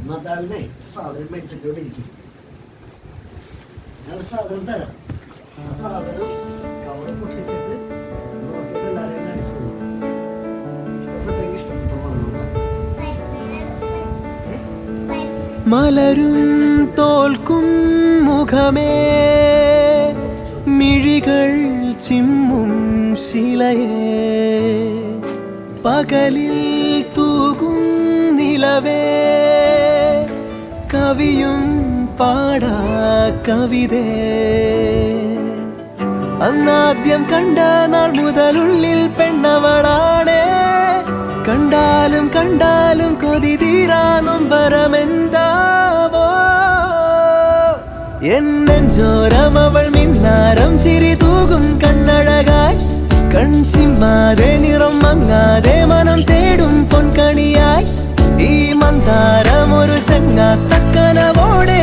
ഒന്നാത്താളിനെ സാധനം മേടിച്ചിട്ട് ഇവിടെ ഇരിക്കും. ഞാൻ ഒരു സാധനം തരാം. ആ സാധനം കവറ് പൊട്ടിച്ചിട്ട് നോക്കിയിട്ട് എല്ലാവരെയും അടിച്ചു ഇഷ്ടപ്പെട്ടെങ്കിൽ ഇഷ്ടപ്പെട്ട മലരും തോൽക്കും മുഖമേ മിഴികൾ ചിമ്മും ശിലയേ പകലിൽ തൂകും നിലവേ കവിയും പാടാ കവിതേ അന്നാദ്യം കണ്ട നാൾ മുതലുള്ളിൽ പെണ്ണവളാണേ കണ്ടാലും കണ്ടാലും കൊതി തീരാ നൊമ്പരമെന്താവോ എന്നെഞ്ചോരം അവൾ മിന്നാരം ചിരി തൂകും കണ്ണഴകായി കൺചിമ്മാതെ നിറം മങ്ങാതെ മനം തേടും പൊൻകണിയായി ഈ മന്ദാരം ഒരു ചങ്ങാത്തക്കനവോടെ